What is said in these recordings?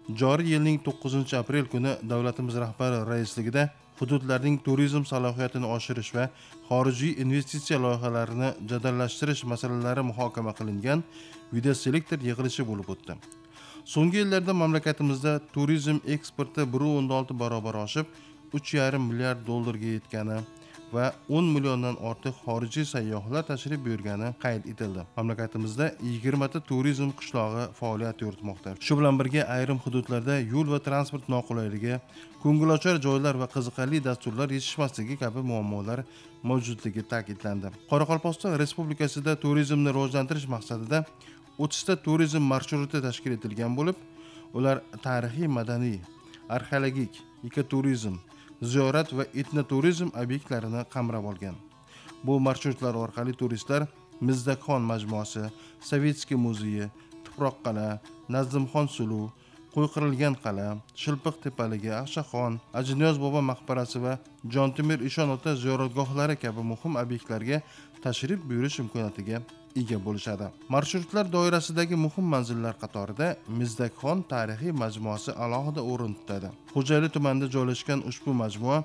Joriy yilning 9-aprel kuni davlatimiz rahbari raisligida hududlarning turizm salohiyatini oshirish va xorijiy investitsiya loyihalarini jadallashtirish masalalari muhokama qilingan videoselektor yig'ilishi bo'lib o'tdi. So'nggi yillarda mamlakatimizda turizm eksporti 1.6 barobar oshib, 3,5 milliard dollarga yetgani va 10 milliondan ortiq xorijiy sayyohlar tashrif buyurgani qayd etildi. Mamlakatimizda 20 ta turizm qishlog'i faoliyat yuritmoqda. Shu bilan birga ayrim hududlarda yo'l va transport noqulayligi, ko'ngilochar joylar va qiziqarli dasturlar yetishmasligi kabi muammolar mavjudligi ta'kidlandi. Qoraqalpog'iston Respublikasida turizmni rivojlantirish maqsadida 30 ta turizm marsruti tashkil etilgan bo'lib, ular tarixiy, madaniy, arxeologik, ekoturizm, ziyorat va etnoturizm obyektlarini qamrab olgan. Bu marshrutlar orqali turistlar Mizdakxon majmuasi, Sovetskiy muzeyi, Tuproq qal'a, Nazimxon suluv, Qo'yqirilgan qal'a, Shilpiq tepaligi, Axshaxon, Ajniyoz bobo maqbarasi va Jontemir Eshon ota ziyoratgohlari kabi muhim obyektlarga tashrif buyurish imkoniyatiga ega bo'lishadi. Marshrutlar doirasidagi muhim manzillar qatorida Mizdakxon tarixiy majmuasi alohida o'rin tutadi. Xo'jayli tumanida joylashgan ushbu majmua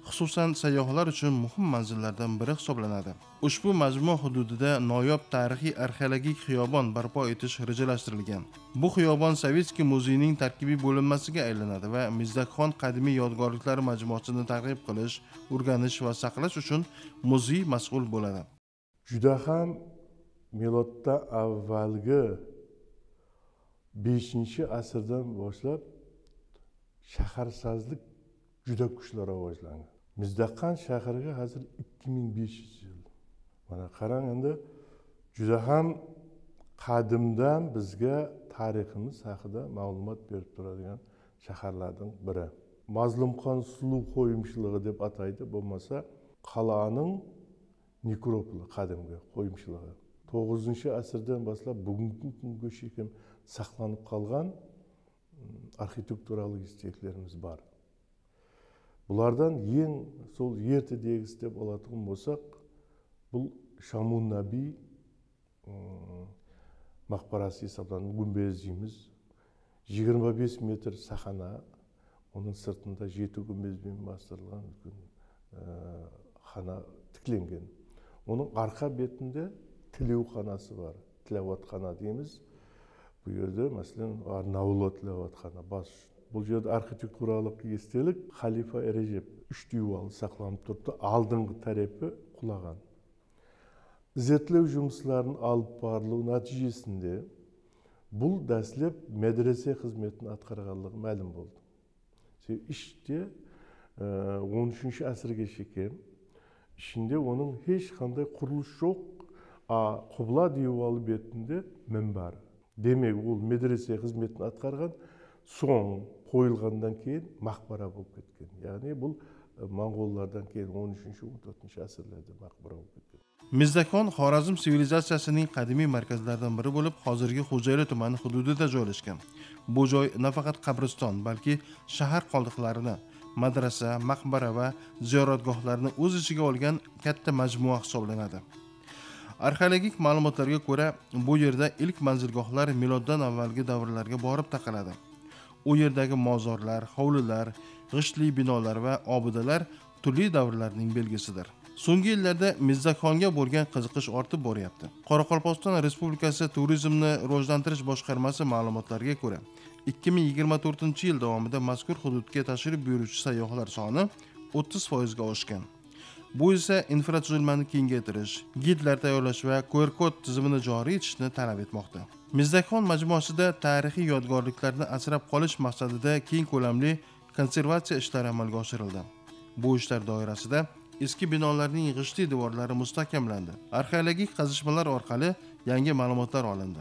xususan sayyohlar uchun muhim manzillardan biri hisoblanadi. Ushbu majmua hududida noyob tarixiy arxeologik xiyobon barpo etish rejalashtirilgan. Bu xiyobon Sovetskiy muzeyining tarkibiy bo'linmasiga aylanadi va Mizdakxon qadimiy yodgorliklari majmuasini targ'ib qilish, o'rganish va saqlash uchun muzey mas'ul bo'ladi. Juda ham miloddan avvalgi 5-asrdan boshlab shaharsozlik juda kuchli rivojlangan. Mizdakxon shahriga hozir 2500 yil. Mana qarang, endi juda ham qadimdan bizga tariximiz haqida ma'lumot berib turadigan shaharlardan biri. Mazlumxon suluv qo'yimchiligi deb ataydi, bo'lmasa qal'aning nekropoli qadimgi qo'yimchiligi. 9-asrdan boshlab bugungi kunga shekil saqlanib qolgan arxitekturalik esteklerimiz bor. Bulardan eng sol erta degisi deb oladigan bo'lsak, bu Shamun Nabiy maqbarasi hisoblanadi. Gumbez deymiz. 25 metr sahana, onun sirtida 7 gumbez bilan bostirilgan xona tiklangan. Onun arqa betinde tilovxonasi var. Tilovatxona deymiz. Bu yerda masalan Arnavut tilovatxona bor. Bu yerda arxitekturalik estelik Xalifa Erejep 3 divali saqlanib turibdi. Aldingi tarafi qulagan. Zertlev жұмыстарын alып barılуу natijasında bu dastlab medrese xizmetini atqarganligi ma'lum bo'ldi. İşte 13 asrga shekim. Şimdi onun hech qanday qurilish yo'q. Qibla divali betinde minbar. Demek bu medrese xizmetini atqargan so'ng qo'yilgandan keyin maqbara bo'lib ketgan. Ya'ni bu Moğollardan keyin 13-14 asrlarda maqbara bo'lib ketgan. Mizdakxon Xorazm sivilizatsiyasining qadimiy markazlaridan biri bo'lib, hozirgi Xo'jayli tumani hududida joylashgan. Bu joy nafaqat qabriston, balki shahar qoldiqlarini, madrasa, maqbara va ziyoratgohlarni o'z ichiga olgan katta majmua hisoblanadi. Arxeologik ma'lumotlarga ko'ra, bu yerda ilk manzilgohlar miloddan avvalgi davrlarga borib taqaladi. U yerdagi mozorlar, hovlilar, g'ishtli binolar va obidalar turli davrlarning belgisidir. So'nggi yillarda Mizdakxonga bo'lgan qiziqish ortib boryapti. Qoraqalpog'iston Respublikasi Turizmni rivojlantirish boshqarmasi ma'lumotlariga ko'ra, 2024-yil davomida mazkur hududga tashrif buyuruvchi sayyohlar soni 30% ga oshgan. Bu esa infratuzilmani kengaytirish, gidlar tayyorlash va QR-kod tizimini joriy etishni talab etmoqda. Mizdakxon majmuasida tarixiy yodgorliklarni asrab qolish maqsadida keng ko'lamli konservatsiya ishlari amalga oshirildi. Bu ishlar doirasida eski binolarning g'ishtli devorlari mustahkamlandi. Arxeologik qazishmalar orqali yangi ma'lumotlar olindi.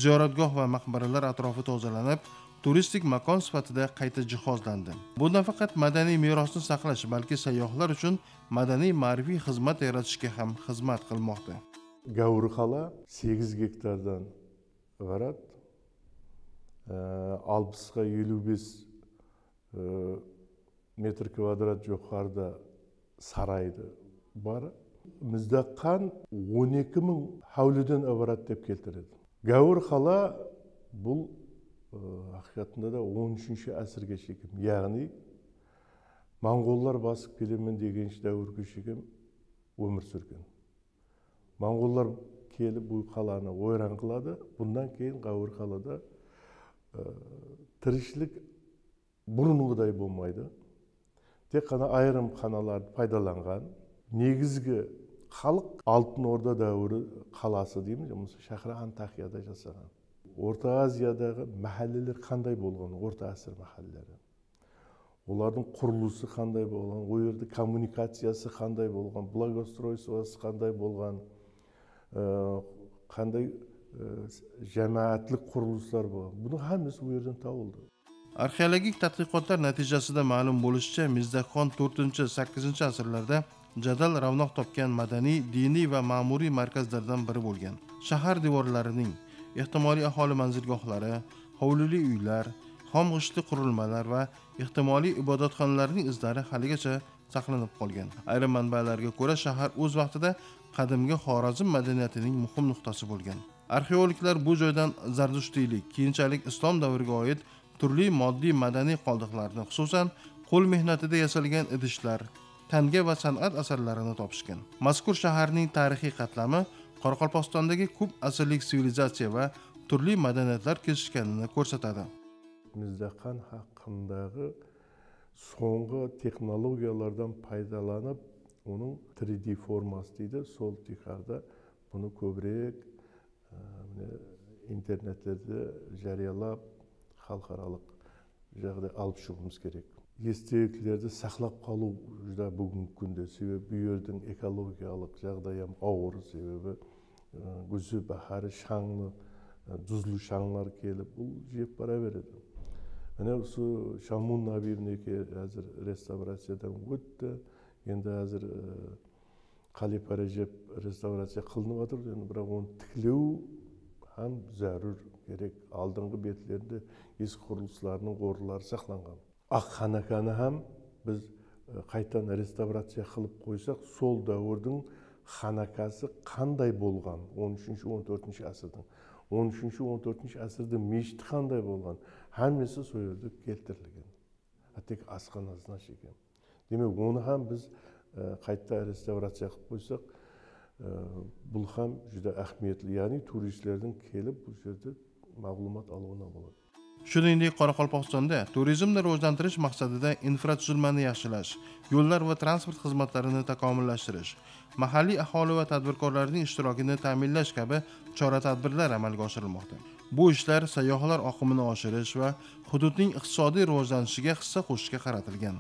Ziyoratgoh va maqbaralar atrofi tozalanib, turistik makon sifatida qayta jihozlandi. Bu nafaqat madaniy merosni saqlash, balki sayyohlar uchun madaniy ma'rifiy xizmat yaratishga ham xizmat qilmoqda. Gavriqala 8 gektardan iborat, 60 ga 55 metr kvadrat yuqorida saraydı var. Mizdakxon 12 ming havlidan iborat deb keltiradi. Gavriqala bu haqiqatında da 13 asrgacha ekan. Ya'ni Moңғолlar basıp kelemen degan davrga ekan өмір сүрген. Moңғолlar kelip bu қаланы ойран qiladi. Bundan keyin Gavur қалада tirikchilik burungiday bo'lmaydi. Tek qana ayrim qanalarni foydalangan. Negizgi xalq Алтын Орда davri qalasi deymiz, shahri Antakyada jasagan. Orta Aziyadagi mahalleler qanday bo'lgan? Orta asr mahallelari. Олардың құрылысы қандай болған, o yerде коммуникациясы қандай болған, благоустройствосы қандай болған, қандай жәмәәтлік құрылыстар болған. Бұның hamısı bu yerden табылды. Arxeologik tadqiqotlar natijasida ma'lum bo'lishicha, Mizdaxon 4-8 asrlarda jadal ravnoq topgan madaniy, diniy va ma'muriy markazlardan biri bo'lgan. Shahar devorlarining, ehtimoliy aholi manzilgohlari, hovlili uylar, xom g'ishtli qurilmalar va ehtimoliy ibodatxonalarning izlari haligacha saqlanib qolgan. Ayrim manbalarga ko'ra, shahar o'z vaqtida qadimgi Xorazm madaniyatining muhim nuqtasi bo'lgan. Arxeologlar bu joydan zardushtiylik, keyinchalik islom davriga oid turli moddiy madaniy qoldiqlarni, xususan qo'l mehnatida yasalgan idishlar, tanga va san'at asarlarini topishgan. Mazkur shaharning tarixiy qatlami Qoraqalpog'istondagi ko'p asrlik sivilizatsiya va turli madaniyatlar kesishganini ko'rsatadi. Mizdaxon haqındagi so'nggi texnologiyalardan foydalanib, onun 3D forması deydi. Sol yukarıda bunu ko'proq internetlerde jariyalab, xalqarалық жағдай алып шығуымыз керек. Естеліктерді сақлап қалу juda бүгінгі күнде, себебі bu yerдің экологиялық жағдайы ауыр, себебі күзі бахары шаңlı, duzlu şаңлар келіп, бұл жеп бара береді. Міне осы Шамун Набиевнікі әзір реставрациядан өтті. Енді әзір Қалипа Режеп реставрация қылынып жатыр. Бірақ оны тікілеу һәм зәрур керек. Алдыңғы бетлерінде ескі құрылыстарының қорлары сақланған. Ақ Ханаканы һәм біз қайтадан реставрация қылып қойсақ, сол дәуірдің Ханакасы қандай болған? 13-14 асырдың. 13-14 asırda mecit qanday bo'lgan, hammasi shu yerda keltirilgan. Tek asxonasına ekan. Demak, uni ham biz qayta restavratsiya qilib qo'ysak, bu ham juda ahamiyatli, ya'ni turistlardan kelib bu yerda ma'lumot oluvina bo'ladi. Shuningdek, Qoraqalpog'istonda turizmni rivojlantirish maqsadida infratuzilmani yaxshilash, yo'llar va transport xizmatlarini takomillashtirish, mahalliy aholi va tadbirkorlarning ishtirokini ta'minlash kabi chora-tadbirlar amalga oshirilmoqda. Bu ishlar sayyohlar oqimini oshirish va hududning iqtisodiy rivojlanishiga hissa qo'shishga qaratilgan.